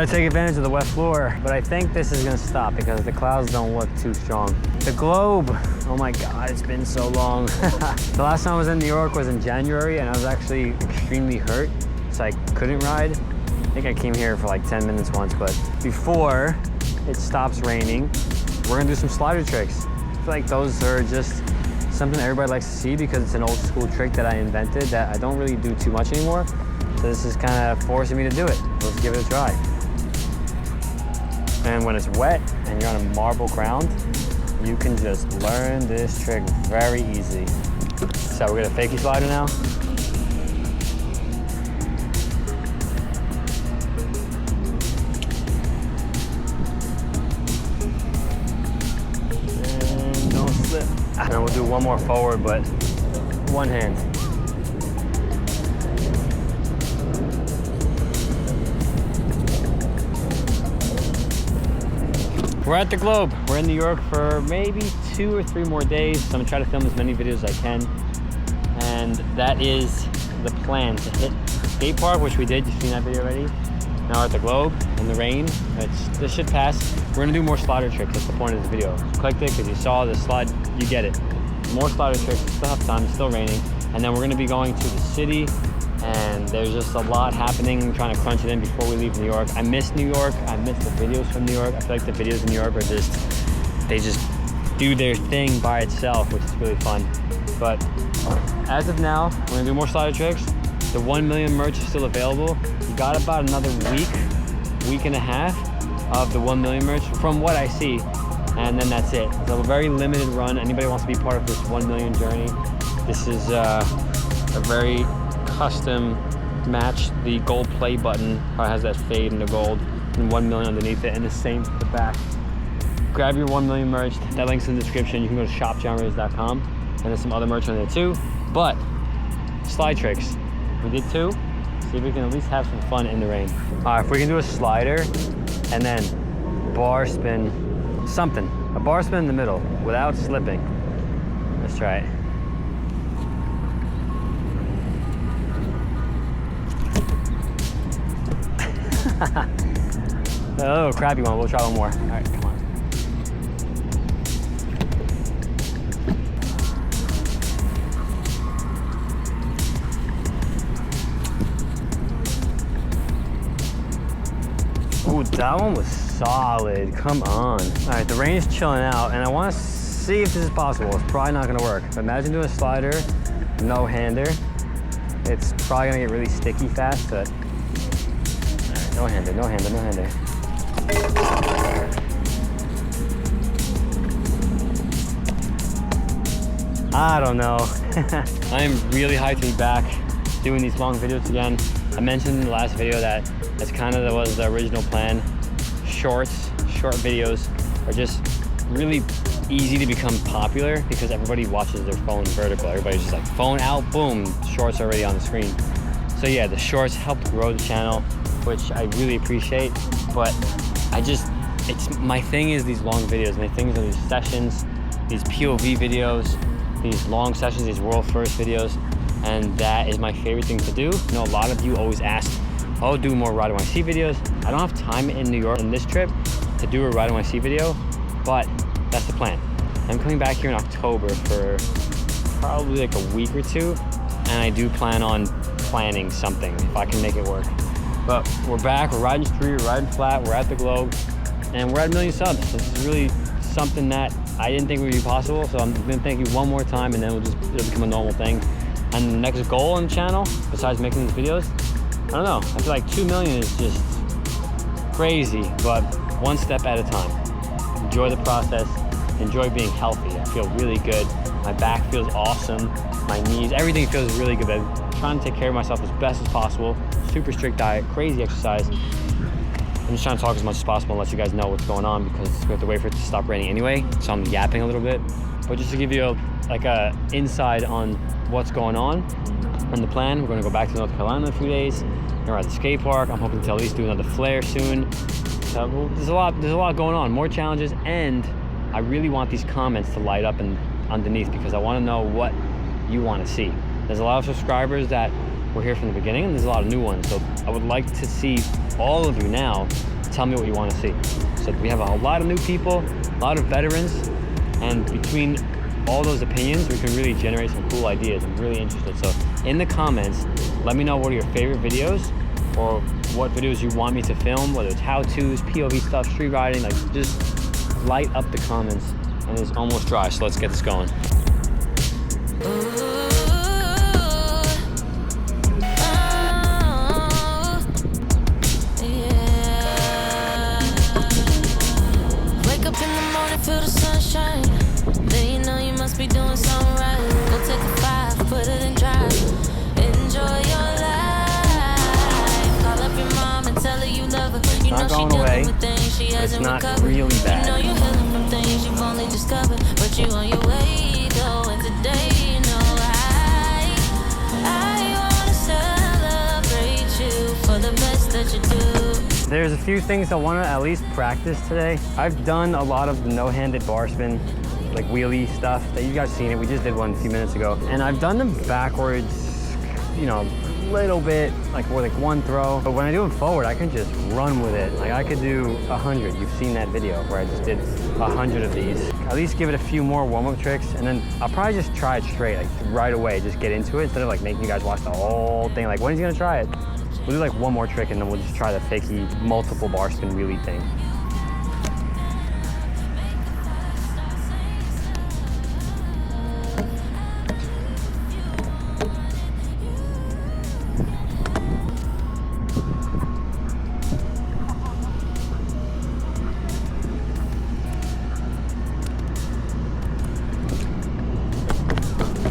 gotta take advantage of the wet floor, but I think this is gonna stop because the clouds don't look too strong. The globe, oh my God, it's been so long. The last time I was in New York was in January and I was actually extremely hurt, so I couldn't ride. I think I came here for like 10 minutes once, but before it stops raining, we're gonna do some slider tricks. I feel like those are just something everybody likes to see because it's an old school trick that I invented that I don't really do too much anymore. So this is kind of forcing me to do it. Let's give it a try. And when it's wet and you're on a marble ground, you can just learn this trick very easy. So we're gonna fakie slider now. And don't slip. And we'll do one more forward, but one hand. We're at the Globe. We're in New York for maybe 2 or 3 more days. So I'm gonna try to film as many videos as I can. And that is the plan, to hit skate park, which we did. You've seen that video already. Now we're at the Globe in the rain. This should pass. We're gonna do more slider tricks. That's the point of this video. Clicked it because you saw the slide, you get it. More slider tricks, still have time, it's still raining. And then we're gonna be going to the city, and there's just a lot happening, trying to crunch it in before we leave New York. I miss New York. I miss the videos from New York. I feel like the videos in New York are they just do their thing by itself, which is really fun. But as of now, we're gonna do more slider tricks. The 1 million merch is still available. You got about another week and a half of the 1 million merch from what I see. And then that's it. It's a very limited run. Anybody wants to be part of this 1 million journey, this is a very custom match. The gold play button has that fade in the gold and 1 million underneath it, and the same for the back. Grab your 1 million merch. That link's in the description. You can go to shopjohnreyes.com, and there's some other merch on there too. But slide tricks, we did 2. See if we can at least have some fun in the rain. All right, if we can do a slider and then bar spin, something, a bar spin in the middle without slipping. Let's try it. A little crappy one. We'll try one more. All right, come on. Ooh, that one was solid. Come on. All right, the rain is chilling out, and I want to see if this is possible. It's probably not going to work. Imagine doing a slider, no hander. It's probably going to get really sticky fast, but no hander, no hander, no hander. I don't know. I am really hyped to be back doing these long videos again. I mentioned in the last video that that's kind of was the original plan. Short videos are just really easy to become popular because everybody watches their phone vertical. Everybody's just like phone out, boom, shorts already on the screen. So yeah, the shorts help grow the channel, which I really appreciate, but my thing is these long videos. My thing is these sessions, these POV videos, these long sessions, these world first videos, and that is my favorite thing to do. You know, a lot of you always ask, oh, do more Ride NYC videos. I don't have time in New York on this trip to do a Ride NYC video, but that's the plan. I'm coming back here in October for probably like a week or 2, and I do plan on planning something if I can make it work. But we're back, we're riding street, we're riding flat, we're at the Globe, and we're at 1 million subs. This is really something that I didn't think would be possible, so I'm gonna thank you one more time, and then it'll become a normal thing. And the next goal on the channel, besides making these videos, I don't know, I feel like 2 million is just crazy, but one step at a time. Enjoy the process, enjoy being healthy. I feel really good. My back feels awesome, my knees, everything feels really good. I'm trying to take care of myself as best as possible. Super strict diet, crazy exercise. I'm just trying to talk as much as possible and let you guys know what's going on because we have to wait for it to stop raining anyway, so I'm yapping a little bit. But just to give you a inside on what's going on and the plan, we're gonna go back to North Carolina in a few days. We're at the skate park. I'm hoping to at least do another flare soon. So there's a lot going on, more challenges, and I really want these comments to light up underneath because I want to know what you want to see. There's a lot of subscribers that were here from the beginning, and there's a lot of new ones. So I would like to see all of you now just tell me what you want to see. So we have a lot of new people, a lot of veterans, and between all those opinions, we can really generate some cool ideas. I'm really interested. So in the comments, let me know what are your favorite videos, or what videos you want me to film, whether it's how-tos, POV stuff, street riding, like just light up the comments. And it's almost dry, so let's get this going. Wake up in the morning, feel the sunshine. Then you know you must be doing something right. Go take a 5, put it in drive. Enjoy your life. Call up your mom and tell her you love her. You know she dealing with things she hasn't recovered. Really bad. You know you're healing from things you've only discovered. But you on your way though, and today you know I wanna celebrate you for the best that you do. There's a few things I want to at least practice today. I've done a lot of the no-handed bar spin, like wheelie stuff that you guys seen it. We just did one a few minutes ago. And I've done them backwards, you know, a little bit, like with like one throw. But when I do it forward, I can just run with it. Like I could do 100. You've seen that video where I just did 100 of these. At least give it a few more warm-up tricks, and then I'll probably just try it straight, like right away, just get into it instead of like making you guys watch the whole thing. Like, when is he gonna try it? We'll do like one more trick and then we'll just try the fakey multiple bar spin wheelie thing.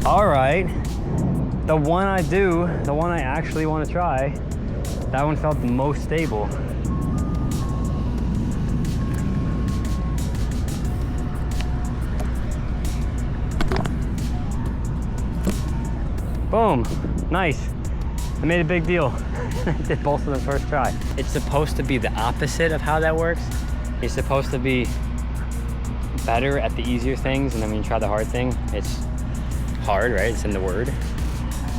All right, the one I actually want to try, that one felt the most stable. Boom, nice. I made a big deal. I did both of them first try. It's supposed to be the opposite of how that works. You're supposed to be better at the easier things, and then when you try the hard thing, it's hard, right? It's in the word.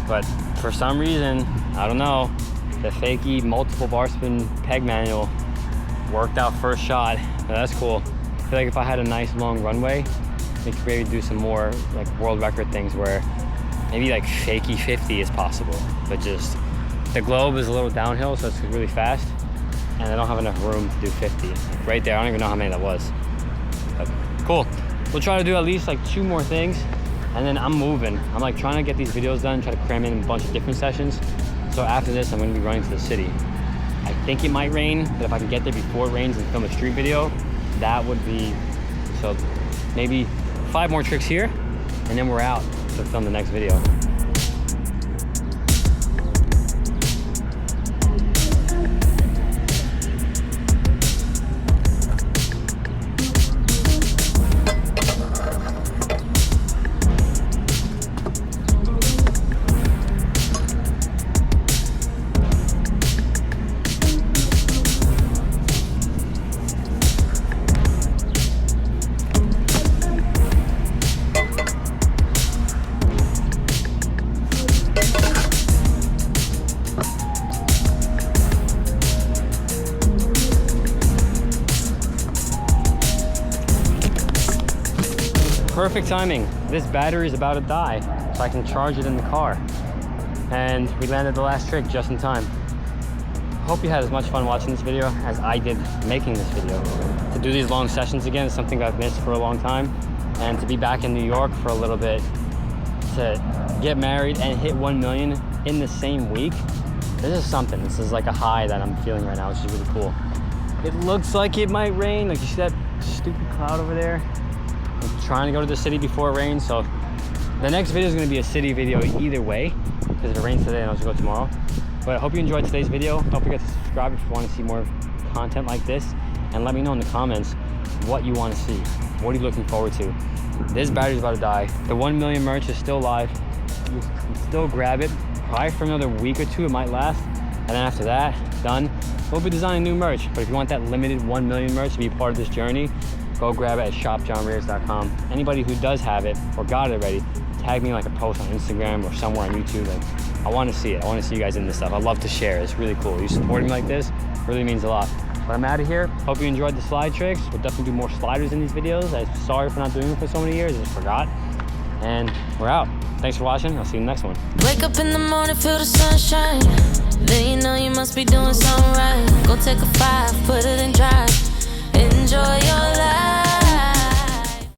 But for some reason, I don't know, the fakey multiple bar spin peg manual worked out first shot. But that's cool. I feel like if I had a nice long runway, we could maybe do some more like world record things where maybe like fakey 50 is possible, but just the globe is a little downhill, so it's really fast, and I don't have enough room to do 50. Right there, I don't even know how many that was. But cool. We'll try to do at least like 2 more things, and then I'm moving. I'm like trying to get these videos done, try to cram in a bunch of different sessions. So after this, I'm gonna be running to the city. I think it might rain, but if I can get there before it rains and film a street video, that would be, so maybe 5 more tricks here, and then we're out to film the next video. Perfect timing. This battery is about to die, so I can charge it in the car. And we landed the last trick just in time. Hope you had as much fun watching this video as I did making this video. To do these long sessions again is something I've missed for a long time. And to be back in New York for a little bit, to get married and hit 1 million in the same week, this is something. This is like a high that I'm feeling right now, which is really cool. It looks like it might rain. Like, you see that stupid cloud over there? I'm trying to go to the city before it rains, so the next video is going to be a city video either way, because if it rains today, I'll just go tomorrow. But I hope you enjoyed today's video. Don't forget to subscribe if you want to see more content like this, and let me know in the comments what you want to see. What are you looking forward to? This battery's about to die. The 1 million merch is still live. You can still grab it. Probably for another week or 2 it might last, and then after that, done. We'll be designing new merch, but if you want that limited 1 million merch to be part of this journey, go grab it at shopjohnreyes.com. Anybody who does have it or got it already, tag me like a post on Instagram or somewhere on YouTube. Like, I want to see it. I want to see you guys in this stuff. I love to share. It's really cool. You supporting me like this really means a lot. But I'm out of here. Hope you enjoyed the slide tricks. We'll definitely do more sliders in these videos. I'm sorry for not doing them for so many years. I just forgot. And we're out. Thanks for watching. I'll see you in the next one. Wake up in the morning, feel the sunshine. Then you know you must be doing something right. Go take a 5, put it in drive. Enjoy your life.